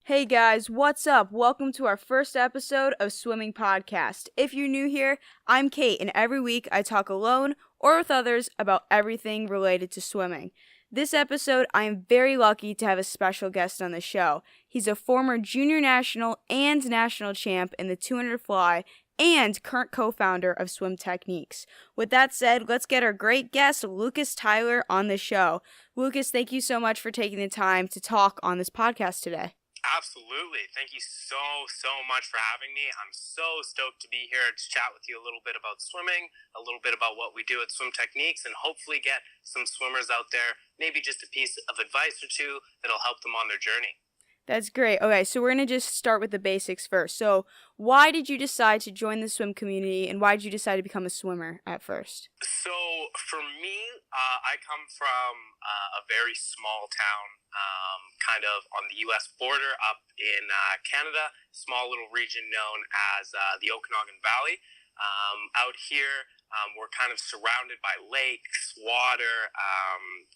Hey guys, what's up? Welcome to our first episode of Swimming Podcast. If you're new here, I'm Kate, and every week I talk alone or with others about everything related to swimming. This episode, I am very lucky to have a special guest on the show. He's a former junior national and national champ in the 200 fly and current co-founder of SwimTechniques. With that said, let's get our great guest, Lucas Tyler, on the show. Lucas, thank you so much for taking the time to talk on this podcast today. Absolutely. Thank you so much for having me. I'm so stoked to be here to chat with you a little bit about swimming, a little bit about what we do at SwimTechniques, and hopefully get some swimmers out there, maybe just a piece of advice or two that'll help them on their journey. That's great. Okay, so we're going to just start with the basics first. So, why did you decide to join the swim community, and why did you decide to become a swimmer at first? So, for me, I come from a very small town, kind of on the U.S. border up in Canada, small little region known as the Okanagan Valley. Out here, we're kind of surrounded by lakes, water.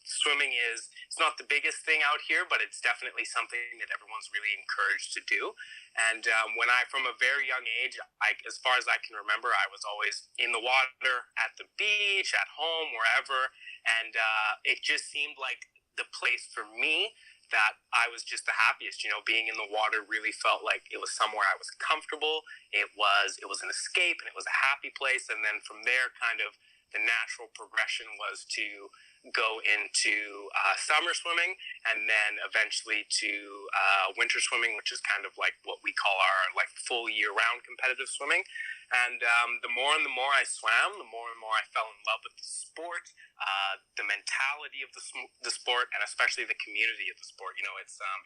Swimming it's not the biggest thing out here, but it's definitely something that everyone's really encouraged to do. And from a very young age, as far as I can remember, I was always in the water, at the beach, at home, wherever. And it just seemed like the place for me that I was just the happiest. Being in the water really felt like it was somewhere I was comfortable. It was an escape, and it was a happy place. And then from there, kind of the natural progression was to go into summer swimming, and then eventually to winter swimming, which is kind of like what we call our like full year-round competitive swimming. And the more and more I swam, the more and more I fell in love with the sport, the mentality of the sport, and especially the community of the sport.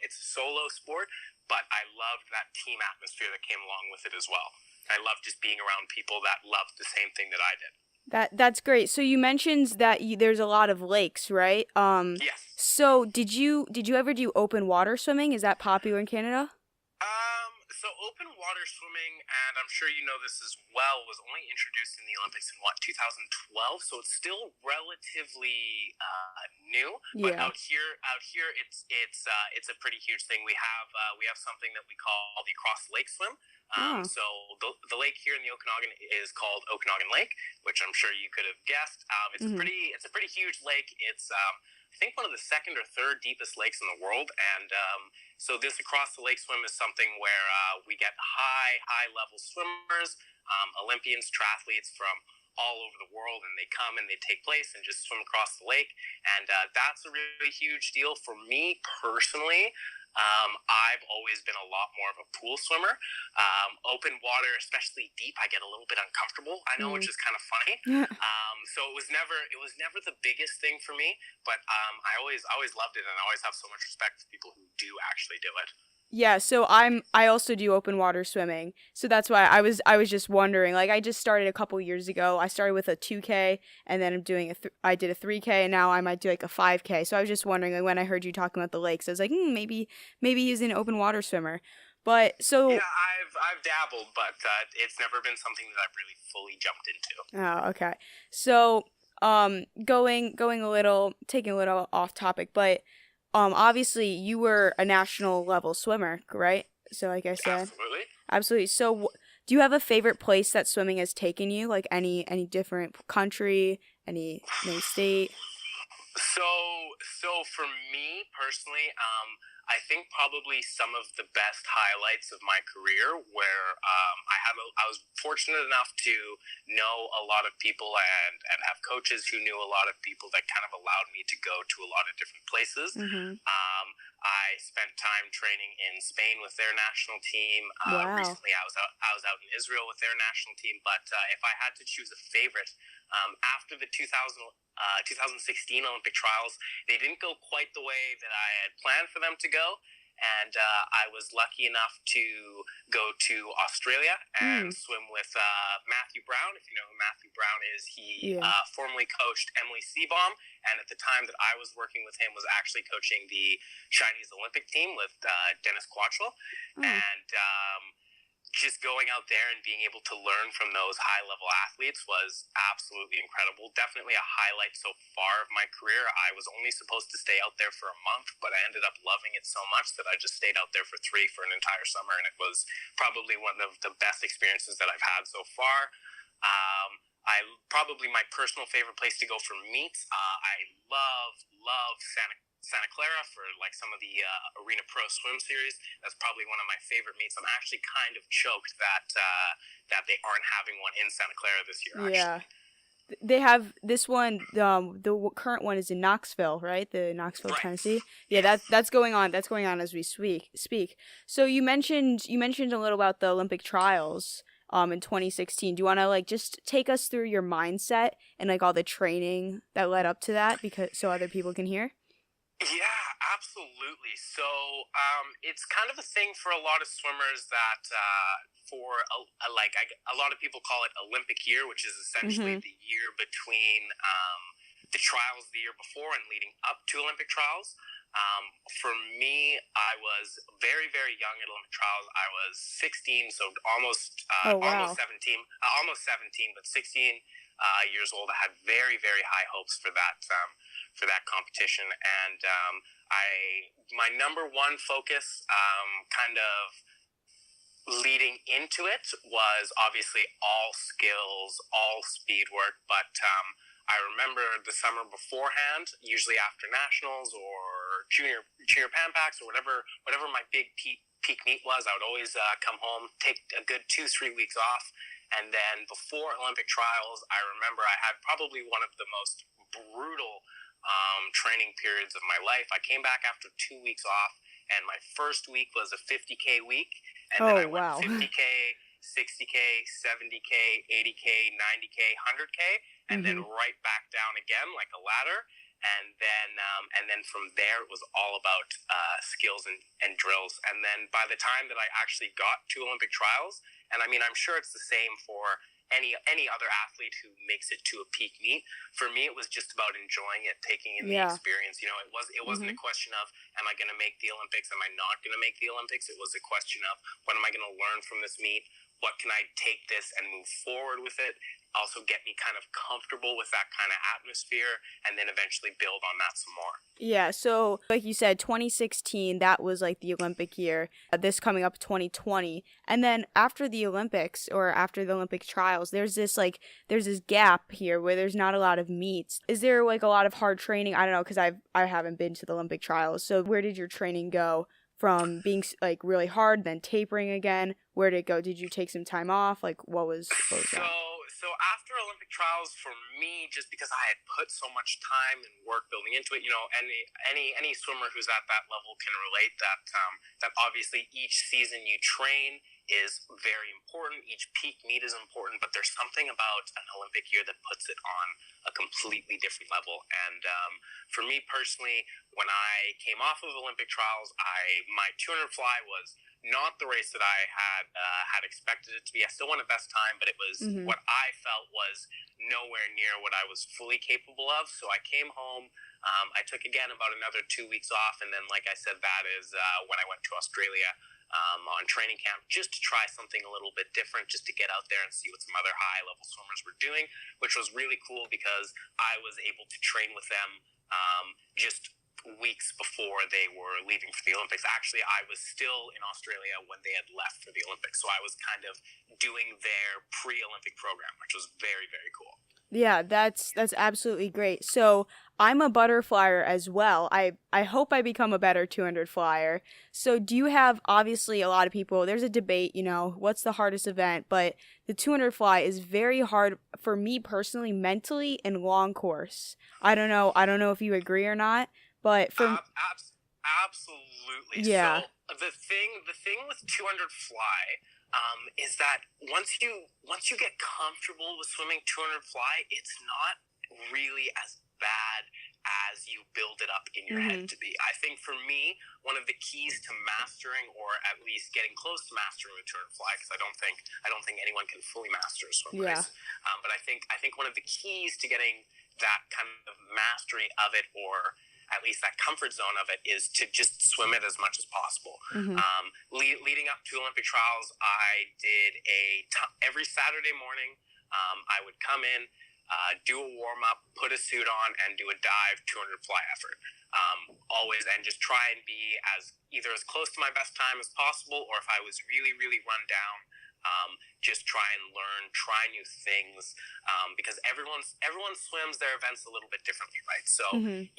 It's a solo sport, but I loved that team atmosphere that came along with it as well. I loved just being around people that loved the same thing that I did. That's great. So you mentioned that there's a lot of lakes, right? Yes. So did you ever do open water swimming? Is that popular in Canada? So open water swimming, and I'm sure you know this as well, was only introduced in the Olympics in 2012. So it's still relatively new. But Yeah. out here, it's a pretty huge thing. We have something that we call the across the lake swim. Oh. So the lake here in the Okanagan is called Okanagan Lake, which I'm sure you could have guessed. It's a pretty huge lake. It's I think one of the second or third deepest lakes in the world, and so this across the lake swim is something where we get high level swimmers, Olympians, triathletes from all over the world, and they come and they take place and just swim across the lake, and that's a really huge deal for me personally. I've always been a lot more of a pool swimmer. Open water, especially deep, I get a little bit uncomfortable. I know, which is kind of funny. So it was never the biggest thing for me, but I always loved it, and I always have so much respect for people who do actually do it. Yeah, so I also do open water swimming. So that's why I was just wondering. Like, I just started a couple years ago. I started with a 2K, and then I did a 3K, and now I might do like a 5K. So I was just wondering, like, when I heard you talking about the lakes, I was like, maybe he's an open water swimmer. But so yeah, I've dabbled, but it's never been something that I've really fully jumped into. Oh, okay. So taking a little off topic, but obviously you were a national level swimmer, right? So like I said, absolutely. So do you have a favorite place that swimming has taken you? Like any different country, any state? So for me personally, I think probably some of the best highlights of my career where I was fortunate enough to know a lot of people and have coaches who knew a lot of people that kind of allowed me to go to a lot of different places. I spent time training in Spain with their national team. Wow. Recently, I was out in Israel with their national team. But if I had to choose a favorite, after the 2016 Olympic trials, they didn't go quite the way that I had planned for them to go. And I was lucky enough to go to Australia and swim with Matthew Brown. If you know who Matthew Brown is, he formerly coached Emily Seebohm, and at the time that I was working with him was actually coaching the Chinese Olympic team with Dennis Quattrell. And just going out there and being able to learn from those high-level athletes was absolutely incredible. Definitely a highlight so far of my career. I was only supposed to stay out there for a month, but I ended up loving it so much that I just stayed out there for 3 for an entire summer, and it was probably one of the best experiences that I've had so far. I probably my personal favorite place to go for meets. I love Santa Clara for like some of the Arena Pro Swim Series. That's probably one of my favorite meets. I'm actually kind of choked that they aren't having one in Santa Clara this year. Yeah. Actually. They have this one. The current one is in Knoxville, right? The Knoxville, right. Tennessee. Yeah, that's going on. That's going on as we speak. So you mentioned a little about the Olympic trials in 2016. Do you want to like just take us through your mindset and like all the training that led up to that, because so other people can hear? Yeah, absolutely. So it's kind of a thing for a lot of swimmers that a lot of people call it Olympic year, which is essentially the year between the trials the year before and leading up to Olympic trials. For me, I was very, very young at Olympic trials. I was 16, so almost 17, but 16 years old. I had very, very high hopes for that competition, and my number one focus, kind of leading into it, was obviously all skills, all speed work, but I remember the summer beforehand, usually after nationals or junior Pan Pacs or whatever my big peak meet was, I would always come home, take a good 2-3 weeks off, and then before Olympic trials, I remember I had probably one of the most brutal training periods of my life. I came back after 2 weeks off, and my first week was a 50K week, and then I went 50K, 60K, 70K, 80K, 90K, 100K, and then right back down again like a ladder. And then from there, it was all about skills and drills. And then by the time that I actually got to Olympic trials, and I mean, I'm sure it's the same for any other athlete who makes it to a peak meet. For me, it was just about enjoying it, taking in the experience. You know, it wasn't a question of, am I going to make the Olympics? Am I not going to make the Olympics? It was a question of, what am I going to learn from this meet? What can I take this and move forward with it? Also get me kind of comfortable with that kind of atmosphere, and then eventually build on that some more. Yeah, so like you said, 2016, that was like the Olympic year. This coming up 2020. And then after the Olympics, or after the Olympic trials, there's this gap here where there's not a lot of meets. Is there like a lot of hard training? I don't know, because I haven't been to the Olympic trials. So where did your training go from being like really hard, then tapering again? Where did it go? Did you take some time off? Like what was that? So after Olympic trials, for me, just because I had put so much time and work building into it, you know, any swimmer who's at that level can relate that obviously each season you train is very important. Each peak meet is important, but there's something about an Olympic year that puts it on a completely different level. And for me personally, when I came off of Olympic trials, my 200 fly was not the race that I had expected it to be. I still won a best time, but it was what I felt was nowhere near what I was fully capable of. So I came home. I took again about another 2 weeks off, and then, like I said, that is when I went to Australia on training camp, just to try something a little bit different, just to get out there and see what some other high-level swimmers were doing, which was really cool because I was able to train with them just weeks before they were leaving for the Olympics. Actually, I was still in Australia when they had left for the Olympics, so I was kind of doing their pre-Olympic program, which was very, very cool. Yeah, that's absolutely great. So I'm a butterflyer as well. I hope I become a better 200 flyer. So do you have, obviously a lot of people, there's a debate, you know, what's the hardest event, but the 200 fly is very hard for me personally, mentally, in long course. I don't know if you agree or not, but for absolutely. Yeah. So the thing with 200 fly is that once you get comfortable with swimming 200 fly, it's not really as bad as you build it up in your head to be. I think for me, one of the keys to mastering, or at least getting close to mastering the 200 fly, because I don't think anyone can fully master a swim race. But I think one of the keys to getting that kind of mastery of it, or at least that comfort zone of it, is to just swim it as much as possible. Mm-hmm. Leading up to Olympic trials, I did every Saturday morning. I would come in, do a warm-up, put a suit on, and do a dive 200 fly effort. Always, and just try and be either as close to my best time as possible, or if I was really, really run down, just try and learn, try new things, because everyone swims their events a little bit differently, right? So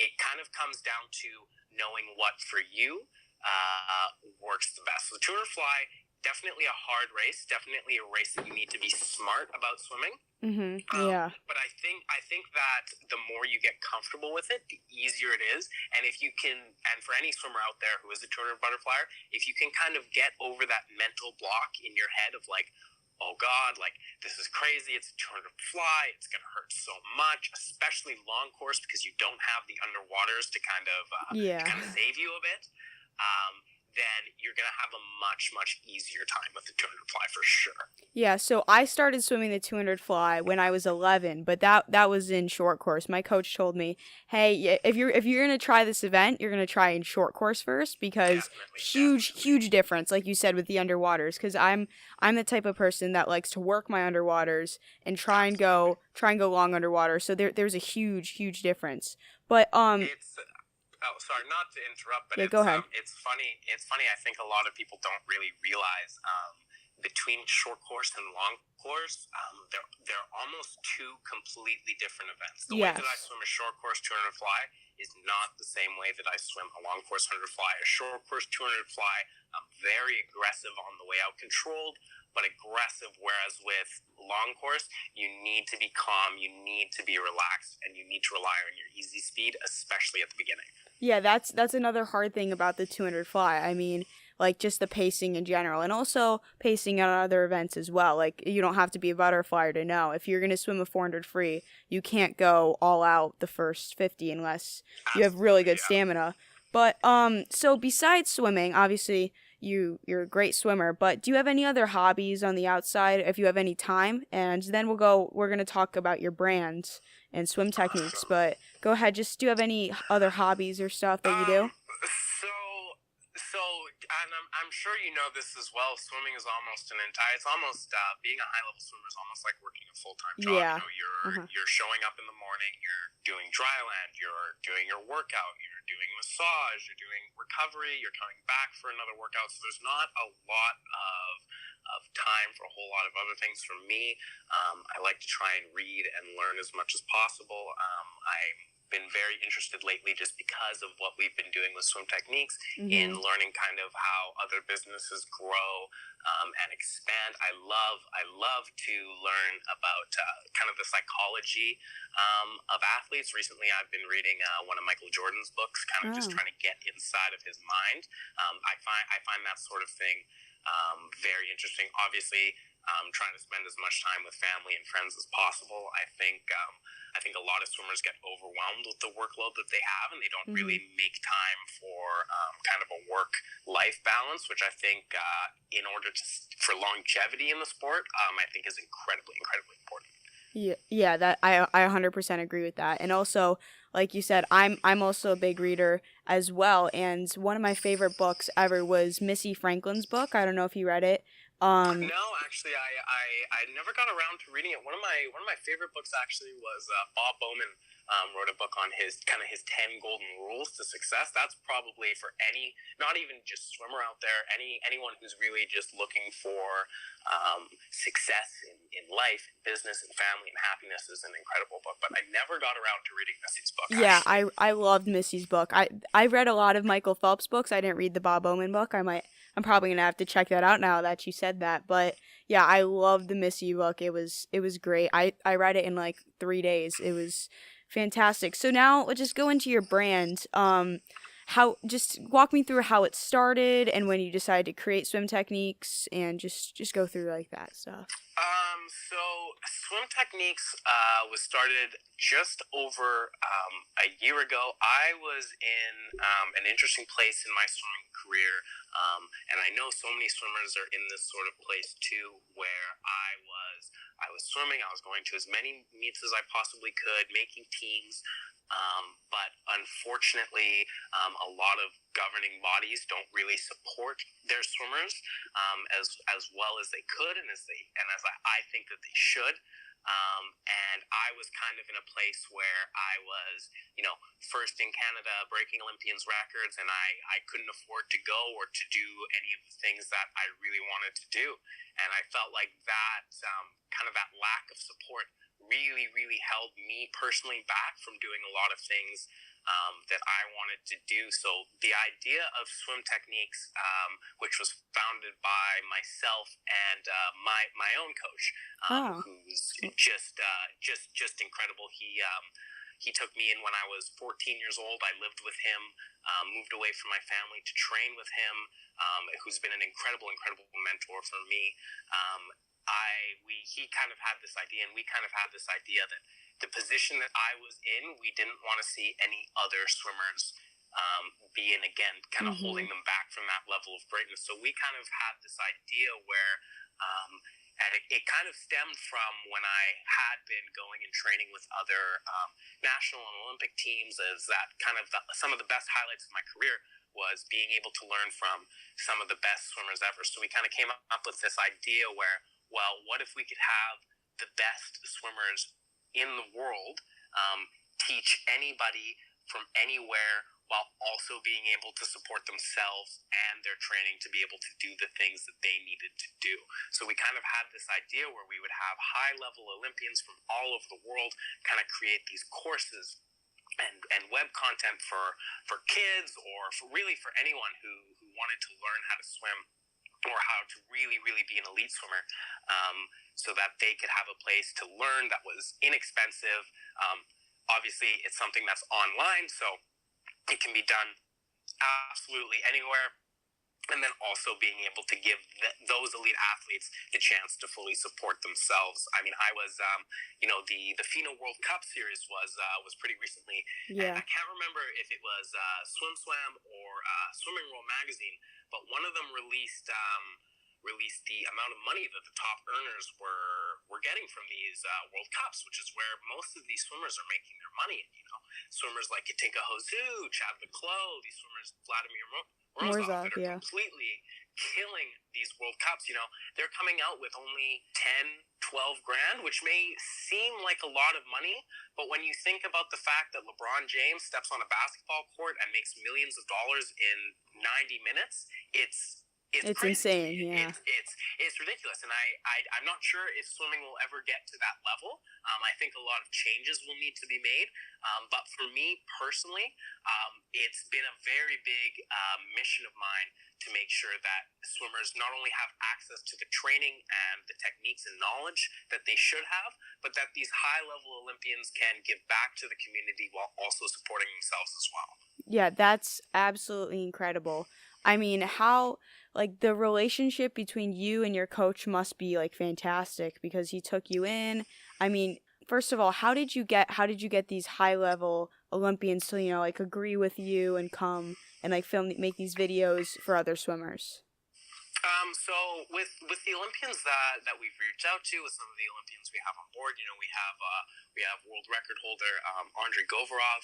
it kind of comes down to knowing what for you works the best. So the 200 fly, definitely a hard race, definitely a race that you need to be smart about swimming. Yeah. But I think that the more you get comfortable with it, the easier it is. And if you can, and for any swimmer out there who is a 200 butterflyer, if you can kind of get over that mental block in your head of like, oh God, like this is crazy, it's a 200 fly, it's going to hurt so much, especially long course because you don't have the underwaters to kind of save you a bit. Then you're going to have a much, much easier time with the 200 fly for sure. Yeah, so I started swimming the 200 fly when I was 11, but that was in short course. My coach told me, "Hey, if you're going to try this event, you're going to try in short course first because huge difference, like you said, with the underwaters. Because I'm the type of person that likes to work my underwaters and try and go long underwater. So there's a huge difference. But Oh, sorry, not to interrupt, but go ahead. It's funny. I think a lot of people don't really realize between short course and long course, they're almost two completely different events. The way that I swim a short course 200 fly is not the same way that I swim a long course 100 fly. A short course 200 fly, I'm very aggressive on the way out, controlled, but aggressive, whereas with long course, you need to be calm, you need to be relaxed, and you need to rely on your easy speed, especially at the beginning. Yeah, that's another hard thing about the 200 fly. I mean, like just the pacing in general, and also pacing on other events as well. Like you don't have to be a butterflyer to know. If you're gonna swim a 400 free, you can't go all out the first 50 unless you have really good stamina. But so besides swimming, obviously you're a great swimmer, but do you have any other hobbies on the outside if you have any time? And then we're gonna talk about your brands and SwimTechniques, but go ahead, just do you have any other hobbies or stuff that you do? So, and I'm sure you know this as well. Swimming is almost it's almost being a high level swimmer is almost like working a full time job. Yeah. You know, you're showing up in the morning, you're doing dry land, you're doing your workout, you're doing massage, you're doing recovery, you're coming back for another workout. So there's not a lot of time for a whole lot of other things. For me, I like to try and read and learn as much as possible. I'm been very interested lately just because of what we've been doing with SwimTechniques in learning kind of how other businesses grow and expand. I love to learn about kind of the psychology of athletes. Recently, I've been reading one of Michael Jordan's books, kind of just trying to get inside of his mind. I find that sort of thing very interesting. Obviously, trying to spend as much time with family and friends as possible. I think a lot of swimmers get overwhelmed with the workload that they have, and they don't really make time for kind of a work-life balance, which I think in order for longevity in the sport, I think is incredibly important. Yeah, that I 100% agree with that. And also, like you said, I'm also a big reader as well, and one of my favorite books ever was Missy Franklin's book. I don't know if you read it. No, actually, I never got around to reading it. One of my favorite books actually was Bob Bowman wrote a book on his 10 golden rules to success. That's probably for any, not even just swimmer out there, anyone who's really just looking for success in life, in business, and family, and happiness is an incredible book. But I never got around to reading Missy's book. Yeah, I loved Missy's book. I read a lot of Michael Phelps books. I didn't read the Bob Bowman book. I'm probably gonna have to check that out now that you said that. But yeah, I loved the Missy book. It was great. I read it in like 3 days. It was fantastic. So now let's just go into your brand. Just walk me through how it started and when you decided to create SwimTechniques, and just go through like that stuff. So SwimTechniques was started just over a year ago. I was in an interesting place in my swimming career, and I know so many swimmers are in this sort of place too, where I was swimming. I was going to as many meets as I possibly could, making teams, But unfortunately, a lot of governing bodies don't really support their swimmers as well as they could and as I think that they should. And I was kind of in a place where I was, first in Canada breaking Olympians records, and I couldn't afford to go or to do any of the things that I really wanted to do. And I felt like that kind of that lack of support really, really held me personally back from doing a lot of things that I wanted to do. So the idea of SwimTechniques, which was founded by myself and my own coach, Oh. who's just incredible. He took me in when I was 14 years old. I lived with him, moved away from my family to train with him, who's been an incredible mentor for me. He kind of had this idea, and we kind of had this idea that the position that I was in, we didn't want to see any other swimmers be in again, kind of holding them back from that level of greatness. So we kind of had this idea where, and it kind of stemmed from when I had been going and training with other national and Olympic teams, as that kind of some of the best highlights of my career was being able to learn from some of the best swimmers ever. So we kind of came up with this idea where, well, what if we could have the best swimmers in the world teach anybody from anywhere, while also being able to support themselves and their training to be able to do the things that they needed to do. So we kind of had this idea where we would have high-level Olympians from all over the world kind of create these courses and web content for kids, or for anyone who wanted to learn how to swim or how to really, really be an elite swimmer, so that they could have a place to learn that was inexpensive. Obviously, it's something that's online, so it can be done absolutely anywhere. And then also being able to give those elite athletes the chance to fully support themselves. I mean, I was, the FINA World Cup series was pretty recently. Yeah. And I can't remember if it was Swim or Swimming World Magazine, but one of them released the amount of money that the top earners were getting from these World Cups, which is where most of these swimmers are making their money. Swimmers like Katinka Hosszu, Chad Leclos, these swimmers, Vladimir Morozov, that are completely killing these World Cups. They're coming out with only 10, 12 grand, which may seem like a lot of money, but when you think about the fact that LeBron James steps on a basketball court and makes millions of dollars in 90 minutes, it's insane. Yeah. It's ridiculous, and I'm not sure if swimming will ever get to that level. I think a lot of changes will need to be made, but for me personally, it's been a very big mission of mine to make sure that swimmers not only have access to the training and the techniques and knowledge that they should have, but that these high-level Olympians can give back to the community while also supporting themselves as well. Yeah, that's absolutely incredible. I mean, how, like, the relationship between you and your coach must be, like, fantastic, because he took you in. I mean, first of all, how did you get these high-level Olympians to, like, agree with you and come and, like, make these videos for other swimmers? So with the Olympians that we've reached out to, with some of the Olympians we have on board, we have world record holder Andrei Govorov,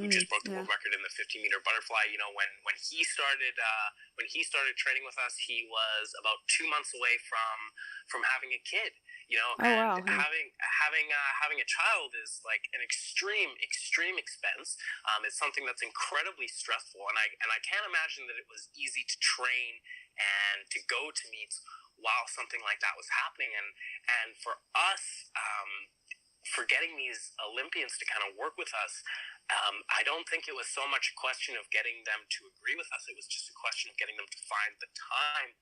who just broke the world record in the 50-meter butterfly. When he started training with us, he was about 2 months away from having a kid. Wow. Having a child is like an extreme expense. It's something that's incredibly stressful, and I can't imagine that it was easy to train and to go to meets while something like that was happening. And for us, for getting these Olympians to kind of work with us, I don't think it was so much a question of getting them to agree with us. It was just a question of getting them to find the time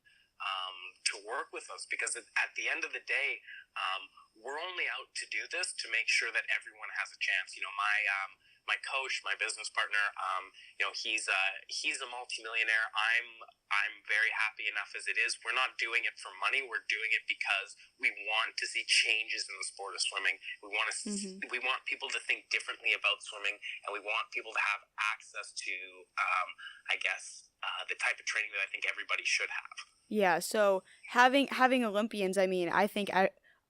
to work with us, because at the end of the day, we're only out to do this to make sure that everyone has a chance. My coach, my business partner, he's a multimillionaire. I'm very happy enough as it is. We're not doing it for money. We're doing it because we want to see changes in the sport of swimming. We want people to think differently about swimming, and we want people to have access to, the type of training that I think everybody should have. Yeah. So having Olympians, I mean, I think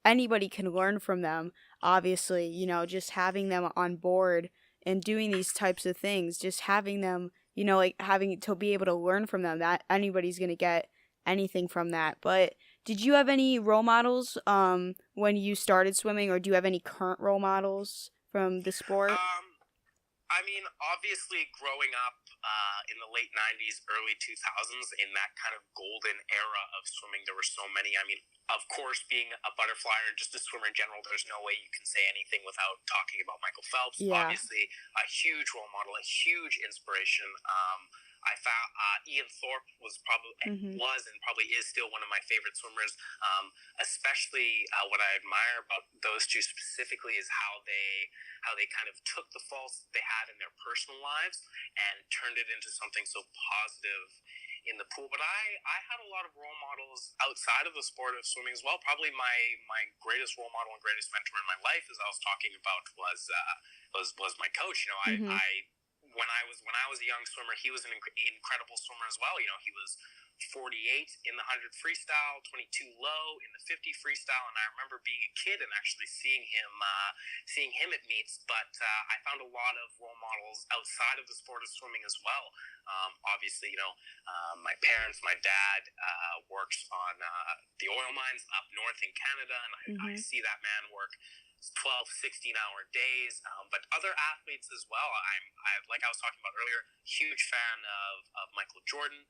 anybody can learn from them. Obviously, just having them on board and doing these types of things, just having them, like having to be able to learn from them, that anybody's going to get anything from that. But did you have any role models when you started swimming, or do you have any current role models from the sport? I mean, obviously, growing up in the late 90s, early 2000s, in that kind of golden era of swimming, there were so many. I mean, of course, being a butterflyer and just a swimmer in general, there's no way you can say anything without talking about Michael Phelps. Yeah. Obviously, a huge role model, a huge inspiration. I found Ian Thorpe was and probably is still one of my favorite swimmers. Especially what I admire about those two specifically is how they kind of took the faults they had in their personal lives and turned it into something so positive in the pool. But I had a lot of role models outside of the sport of swimming as well. Probably my greatest role model and greatest mentor in my life, as I was talking about, was my coach. I when I was a young swimmer, he was an incredible swimmer as well. He was 48 in the 100 freestyle, 22 low in the 50 freestyle, and I remember being a kid and actually seeing him at meets. But I found a lot of role models outside of the sport of swimming as well. Obviously, my parents, my dad works on the oil mines up north in Canada, and I see that man work 12, 16-hour days, but other athletes as well. Like I was talking about earlier, huge fan of Michael Jordan,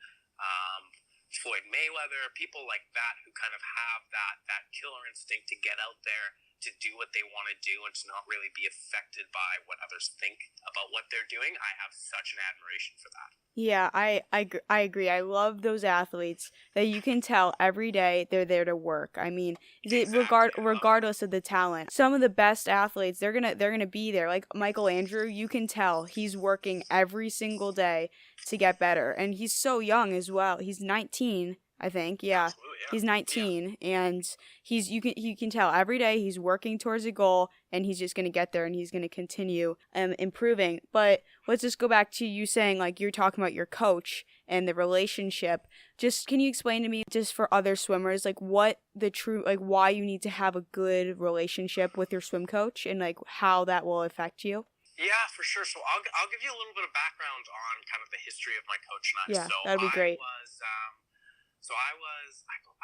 Floyd Mayweather, people like that who kind of have that killer instinct to get out there, to do what they want to do, and to not really be affected by what others think about what they're doing. I have such an admiration for that. Yeah, I agree. I love those athletes that you can tell every day they're there to work. I mean, regardless of the talent. Some of the best athletes, they're gonna be there. Like Michael Andrew, you can tell he's working every single day to get better, and he's so young as well. He's 19, I think. Yeah. Absolutely, yeah. He's 19, and you can tell every day he's working towards a goal, and he's just gonna get there, and he's gonna continue improving. But let's just go back to you saying, like, you're talking about your coach and the relationship. Just can you explain to me, just for other swimmers, like why you need to have a good relationship with your swim coach, and like how that will affect you? Yeah, for sure. So I'll give you a little bit of background on kind of the history of my coach and I. Yeah, So that'd be great.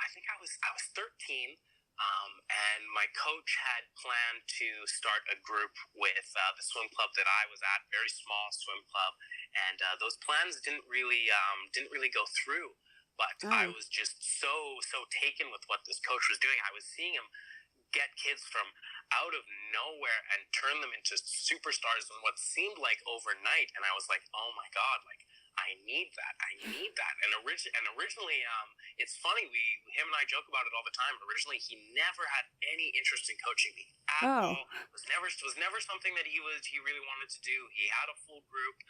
I think I was 13, and my coach had planned to start a group with the swim club that I was at, very small swim club, and those plans didn't really go through. But I was just so taken with what this coach was doing. I was seeing him get kids from out of nowhere and turn them into superstars in what seemed like overnight, and I was like, oh my god, like, I need that. And originally, it's funny. Him and I joke about it all the time. Originally, he never had any interest in coaching me at all. It was never something that he really wanted to do. He had a full group.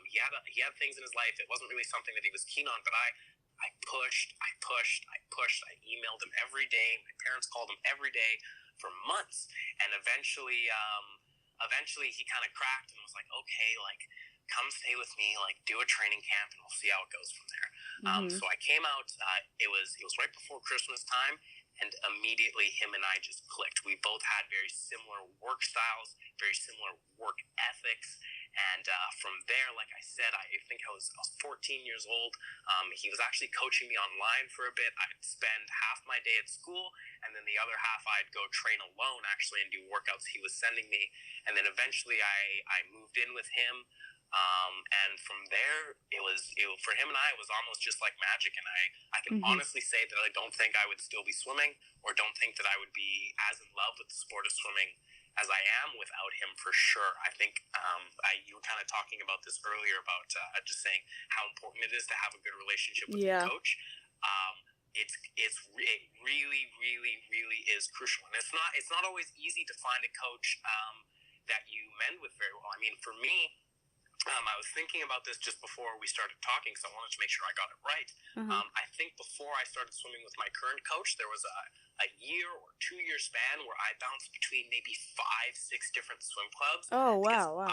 He had things in his life. It wasn't really something that he was keen on. But I pushed. I emailed him every day. My parents called him every day for months. And eventually he kind of cracked and was like, okay, like, come stay with me, like, do a training camp, and we'll see how it goes from there. So I came out. It was right before Christmas time, and immediately him and I just clicked. We both had very similar work styles, very similar work ethics, and from there, like I said, I think I was 14 years old. He was actually coaching me online for a bit. I'd spend half my day at school, and then the other half I'd go train alone, actually, and do workouts he was sending me. And then eventually I moved in with him. And from there, for him and I, it was almost just like magic. And I can honestly say that I don't think I would still be swimming, or don't think that I would be as in love with the sport of swimming as I am without him, for sure. I think you were kind of talking about this earlier about just saying how important it is to have a good relationship with your coach. It really, really, really is crucial, and it's not always easy to find a coach that you mend with very well. I mean, for me, I was thinking about this just before we started talking, so I wanted to make sure I got it right. I think before I started swimming with my current coach, there was a year or 2 year span where I bounced between maybe 5-6 different swim clubs. Oh, wow.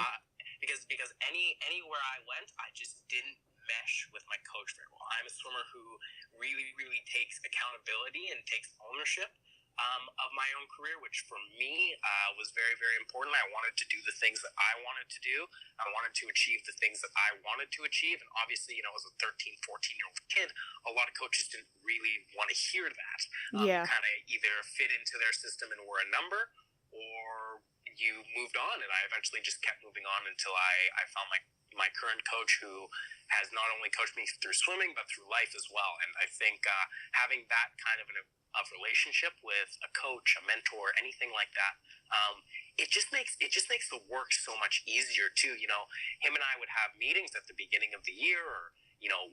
Because anywhere I went, I just didn't mesh with my coach very well. I'm a swimmer who really, really takes accountability and takes ownership of my own career, which for me was very, very important. I wanted to do the things that I wanted to do. I wanted to achieve the things that I wanted to achieve. And obviously, as a 13, 14-year-old kid, a lot of coaches didn't really want to hear that. You Yeah. kind of either fit into their system and were a number, or you moved on. And I eventually just kept moving on until I found my current coach, who has not only coached me through swimming, but through life as well. And I think having that kind of relationship with a coach, a mentor, anything like that, it just makes the work so much easier too. Him and I would have meetings at the beginning of the year, or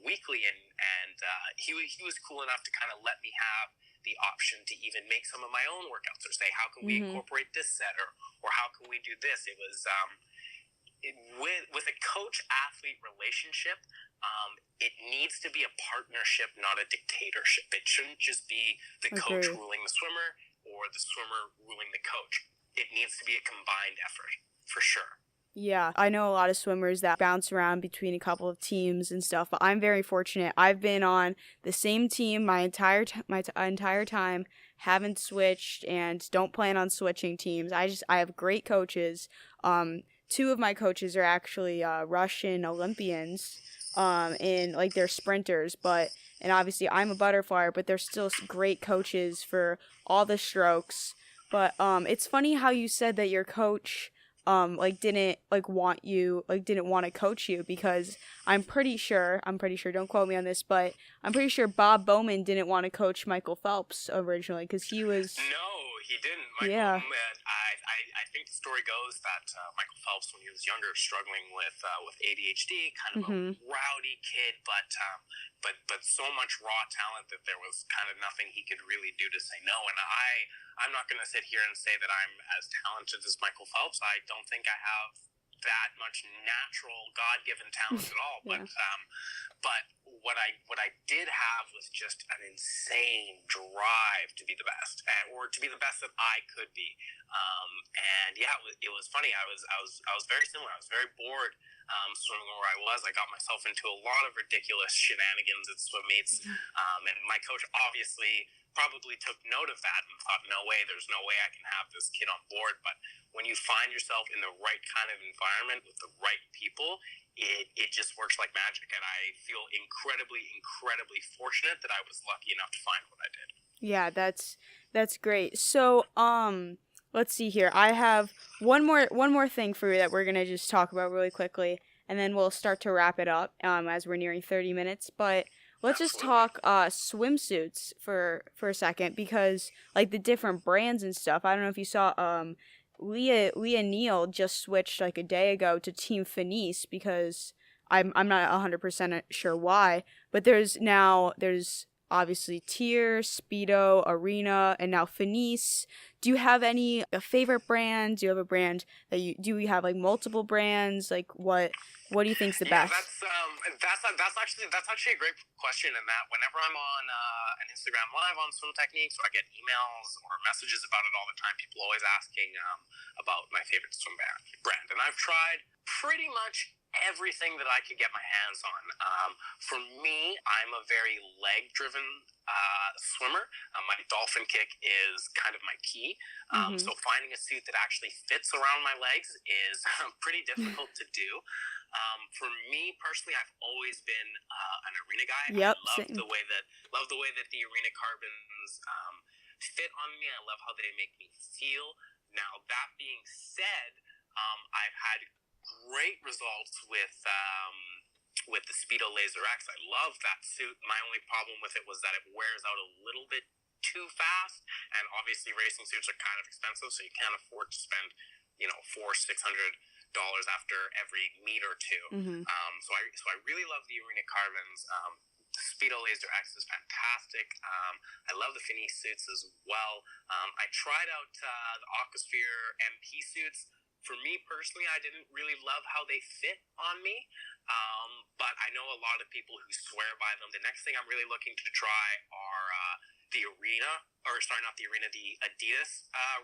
weekly, and he was cool enough to kind of let me have the option to even make some of my own workouts, or say, how can we incorporate this set, or how can we do this. It was with a coach-athlete relationship, it needs to be a partnership, not a dictatorship. It shouldn't just be the coach ruling the swimmer, or the swimmer ruling the coach. It needs to be a combined effort, for sure. Yeah, I know a lot of swimmers that bounce around between a couple of teams and stuff, but I'm very fortunate. I've been on the same team my entire time, haven't switched, and don't plan on switching teams. I have great coaches. Two of my coaches are actually Russian Olympians, and like they're sprinters, and obviously I'm a butterflyer, but they're still great coaches for all the strokes. But it's funny how you said that your coach didn't want to coach you, because I'm pretty sure, don't quote me on this, but I'm pretty sure Bob Bowman didn't want to coach Michael Phelps originally, because he was... No, he didn't. Michael, I think the story goes that Michael Phelps, when he was younger, struggling with ADHD, kind of a rowdy kid, but so much raw talent that there was kind of nothing he could really do to say no. And I'm not going to sit here and say that I'm as talented as Michael Phelps. I don't think I have that much natural God-given talent at all. Yeah. But what I did have was just an insane drive to be the best, or to be the best that I could be. And yeah, it was funny. I was very similar. I was very bored swimming where I was. I got myself into a lot of ridiculous shenanigans at swim meets, and my coach obviously probably took note of that and thought, no way, there's no way I can have this kid on board. But when you find yourself in the right kind of environment with the right people, it just works like magic. And I feel incredibly, incredibly fortunate that I was lucky enough to find what I did. Yeah, that's great. So, let's see here. I have one more thing for you that we're gonna just talk about really quickly, and then we'll start to wrap it up as we're nearing 30 minutes. But let's just talk swimsuits for a second, because like the different brands and stuff. I don't know if you saw Leah Neal just switched like a day ago to Team Finis, because I'm not 100% sure why, but there's obviously Tier, Speedo, Arena, and now Finis. Do you have any favorite brand? Do you have a brand that do we have like multiple brands? Like what do you think's the best? That's actually a great question. And that whenever I'm on an Instagram live on SwimTechniques, or I get emails or messages about it all the time, people always asking about my favorite swim brand. And I've tried pretty much everything that I could get my hands on. For me, I'm a very leg-driven swimmer. My dolphin kick is kind of my key. So finding a suit that actually fits around my legs is pretty difficult to do. For me personally, I've always been an Arena guy. Yep, I love the way that the Arena carbons fit on me. I love how they make me feel. Now, that being said, I've had great results with the Speedo Laser X. I love that suit. My only problem with it was that it wears out a little bit too fast, and obviously racing suits are kind of expensive, so you can't afford to spend $400-$600 after every meet or two. So I really love the Arena carbons. Speedo Laser X is fantastic. I love the Finis suits as well. I tried out the Aquasphere MP suits. For me personally, I didn't really love how they fit on me, but I know a lot of people who swear by them. The next thing I'm really looking to try are the Adidas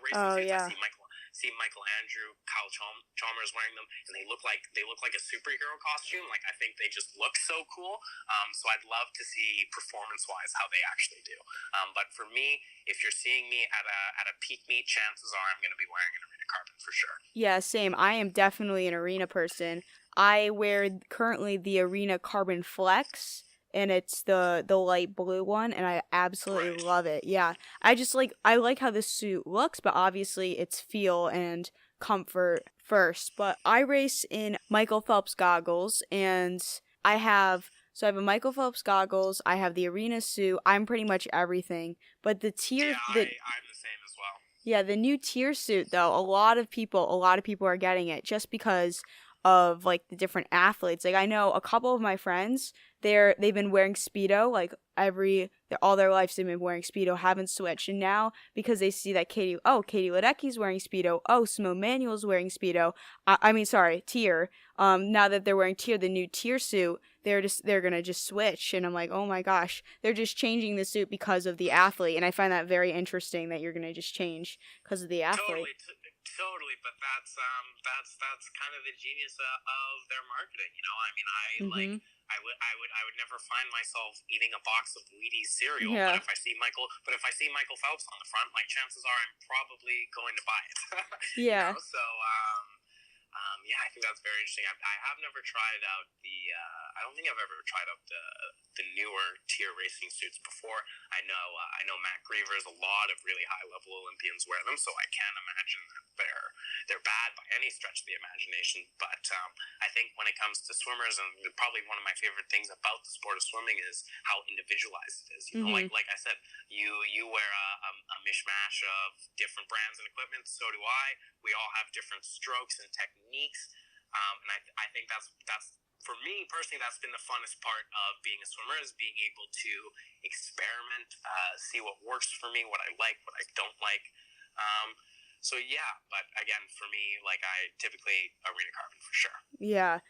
racing suits. Yeah. I see Kyle Chalmers wearing them, and they look like a superhero costume. Like, I think they just look so cool. So I'd love to see performance-wise how they actually do. But for me, if you're seeing me at a peak meet, chances are I'm going to be wearing an Arena Carbon for sure. Yeah, same. I am definitely an Arena person. I wear currently the Arena Carbon Flex, and it's the light blue one, and I absolutely love it. Yeah, I like how this suit looks, but obviously it's feel and comfort first. But I race in Michael Phelps goggles, and I have so I have a Michael Phelps goggles. I have the Arena suit. I'm pretty much everything. But the tier, I'm the same as well. yeah, the new tier suit though, a lot of people are getting it just because of like the different athletes. Like I know a couple of my friends, they've been wearing Speedo like all their lives they've been wearing Speedo, haven't switched. And now because they see that Katie Ledecky's wearing Speedo, Simone Manuel's wearing Speedo. Tier. Now that they're wearing Tier, the new Tier suit, they're gonna just switch, and I'm like, oh my gosh, they're just changing the suit because of the athlete, and I find that very interesting that you're gonna just change because of the athlete. Totally, but that's kind of the genius of their marketing. You know, I mean, I would never find myself eating a box of Wheaties cereal, Yeah. but if I see Michael Phelps on the front, like chances are I'm probably going to buy it. Yeah. You know? So yeah, I think that's very interesting. I have never tried out I don't think I've ever tried out the newer tier racing suits before. I know Matt Griever's, a lot of really high level Olympians wear them, so I can't imagine that they're bad by any stretch of the imagination. But I think when it comes to swimmers, and probably one of my favorite things about the sport of swimming is how individualized it is. You know, like I said, you wear a mishmash of different brands and equipment. So do I. We all have different strokes and techniques, and I think that's for me personally, that's been the funnest part of being a swimmer, is being able to experiment, see what works for me, what I like, what I don't like. So yeah, but again, for me, like I typically Arena Carbon for sure. Yeah.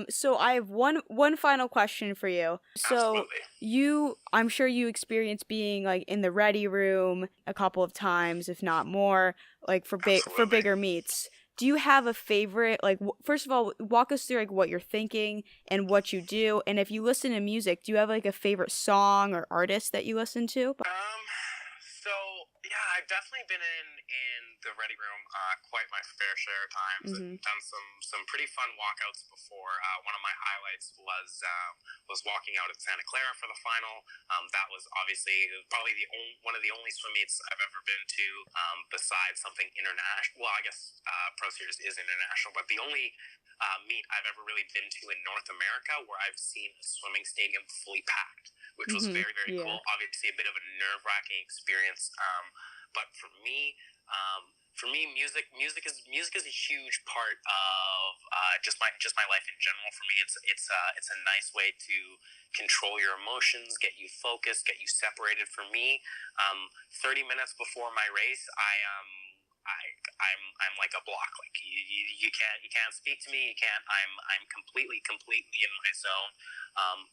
So I have one final question for you. So Absolutely. I'm sure you experienced being like in the ready room a couple of times, if not more, like for bigger meets. Do you have a favorite? Like, first of all, walk us through like what you're thinking and what you do, and if you listen to music, do you have like a favorite song or artist that you listen to? So yeah, I've definitely been in the ready room quite my fair share of times, and done some pretty fun walkouts before. One of my highlights was walking out at Santa Clara for the final. That was obviously probably one of the only swim meets I've ever been to besides something international. Well, I guess Pro Series is international, but the only meet I've ever really been to in North America where I've seen a swimming stadium fully packed, which was very, very cool. Obviously, a bit of a nerve-wracking experience, but for me, music is a huge part of just my life in general. For me, it's a nice way to control your emotions, get you focused, get you separated. For me, 30 minutes before my race, I'm like a block. Like you can't speak to me. I'm completely in my zone.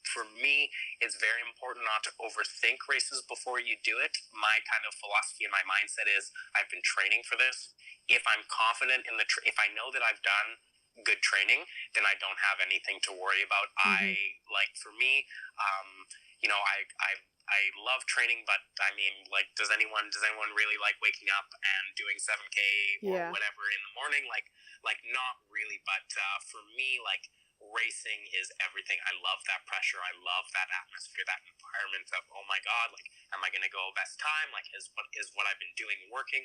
For me, it's very important not to overthink races before you do it. My kind of philosophy and my mindset is I've been training for this. If I'm confident in if I know that I've done good training, then I don't have anything to worry about. For me, you know, I love training, but I mean, like, does anyone really like waking up and doing 7K or whatever in the morning? Like not really. But for me, like, racing is everything. I love that pressure. I love that atmosphere, that environment of, oh my God, like, am I going to go best time? Like, is what I've been doing working?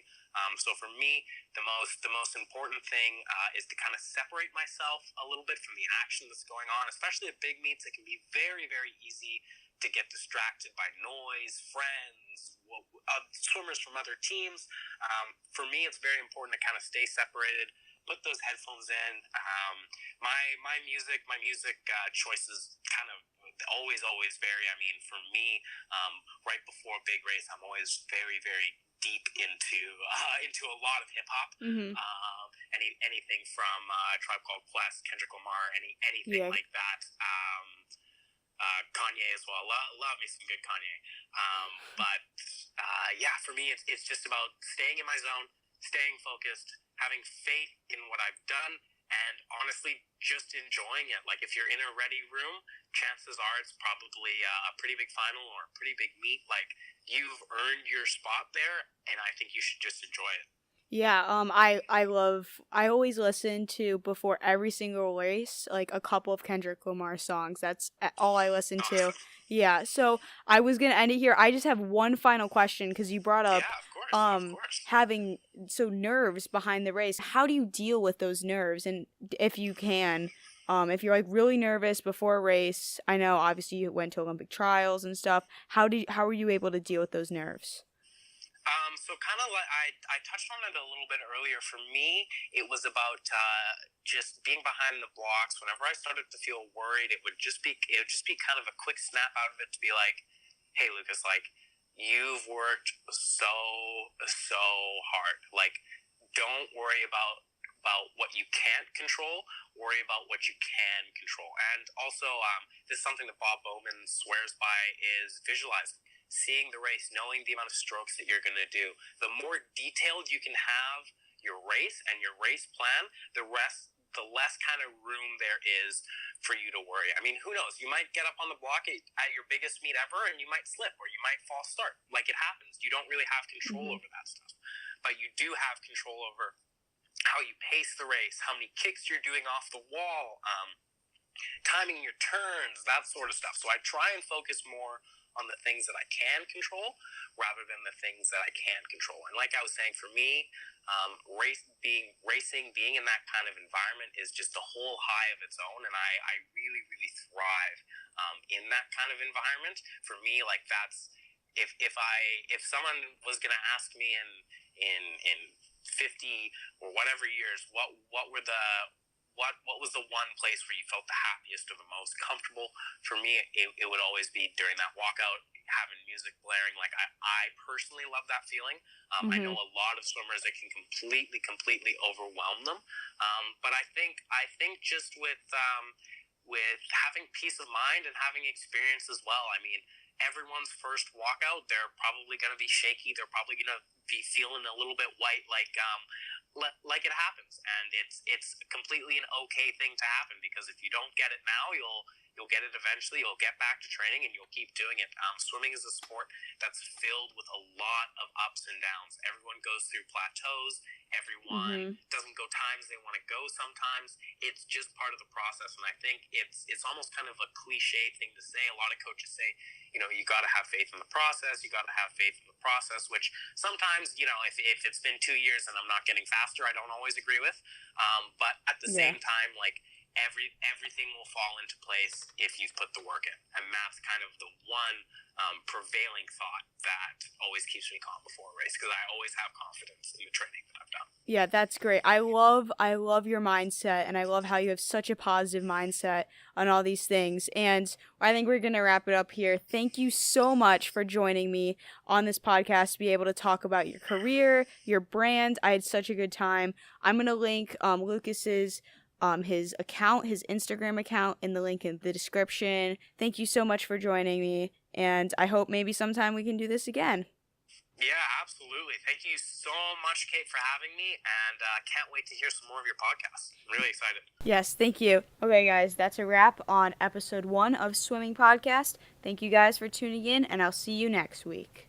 So for me, the most important thing is to kind of separate myself a little bit from the action that's going on, especially at big meets. It can be very, very easy to get distracted by noise, friends, swimmers from other teams. For me, it's very important to kind of stay separated, put those headphones in. My music choices kind of always vary. I mean, for me, right before a big race, I'm always very, very deep into a lot of hip hop. Anything from Tribe Called Quest, Kendrick Lamar, anything like that. Kanye as well. Love me some good Kanye. But yeah, for me, it's just about staying in my zone, staying focused, having faith in what I've done, and honestly just enjoying it. Like if you're in a ready room, chances are it's probably a pretty big final or a pretty big meet. Like you've earned your spot there, and I think you should just enjoy it. Yeah, I always listen to before every single race, like a couple of Kendrick Lamar songs. That's all I listen to. Yeah, so I was gonna end it here. I just have one final question because you brought up Yeah, of course. having nerves behind the race. How do you deal with those nerves? And if you can, if you're like really nervous before a race, I know obviously you went to Olympic trials and stuff. How were you able to deal with those nerves? So kind of like I touched on it a little bit earlier. For me, it was about just being behind the blocks. Whenever I started to feel worried, it would just be kind of a quick snap out of it to be like, "Hey, Lucas, like you've worked so hard. Like, don't worry about what you can't control. Worry about what you can control." And also, this is something that Bob Bowman swears by is visualizing, seeing the race, knowing the amount of strokes that you're going to do. The more detailed you can have your race and your race plan, the less kind of room there is for you to worry. I mean, who knows? You might get up on the block at your biggest meet ever and you might slip or you might false start. Like it happens. You don't really have control over that stuff. But you do have control over how you pace the race, how many kicks you're doing off the wall, timing your turns, that sort of stuff. So I try and focus more on the things that I can control rather than the things that I can't control. And like I was saying, for me, racing, being in that kind of environment is just a whole high of its own, and I really, really thrive in that kind of environment. For me, like that's if someone was gonna ask me in 50 or whatever years, what was the one place where you felt the happiest or the most comfortable? For me, it would always be during that walkout, having music blaring. Like I personally love that feeling. I know a lot of swimmers that can completely overwhelm them. But I think just with having peace of mind and having experience as well. I mean, everyone's first walkout, they're probably going to be shaky. They're probably going to be feeling a little bit white, like it happens, and it's completely an okay thing to happen, because if you don't get it now, you'll get it eventually. You'll get back to training and you'll keep doing it. Swimming is a sport that's filled with a lot of ups and downs. Everyone goes through plateaus. Everyone doesn't go times they want to go sometimes. It's just part of the process, and I think it's almost kind of a cliche thing to say. A lot of coaches say, you got to have faith in the process. You got to have faith in the process, which sometimes, if it's been 2 years and I'm not getting faster, I don't always agree with. But at the same time, like everything will fall into place if you've put the work in, and that's kind of the one prevailing thought that always keeps me calm before a race, because I always have confidence in the training that I've done. Yeah, that's great. I love your mindset, and I love how you have such a positive mindset on all these things. And I think we're going to wrap it up here. Thank you so much for joining me on this podcast to be able to talk about your career, your brand. I had such a good time. I'm going to link Lucas's his account, his Instagram account, in the link in the description. Thank you so much for joining me, and I hope maybe sometime we can do this again. Yeah, absolutely. Thank you so much, Kate, for having me, and can't wait to hear some more of your podcasts. I'm really excited. Yes, thank you. Okay, guys, that's a wrap on episode 1 of Swimming Podcast. Thank you guys for tuning in, and I'll see you next week.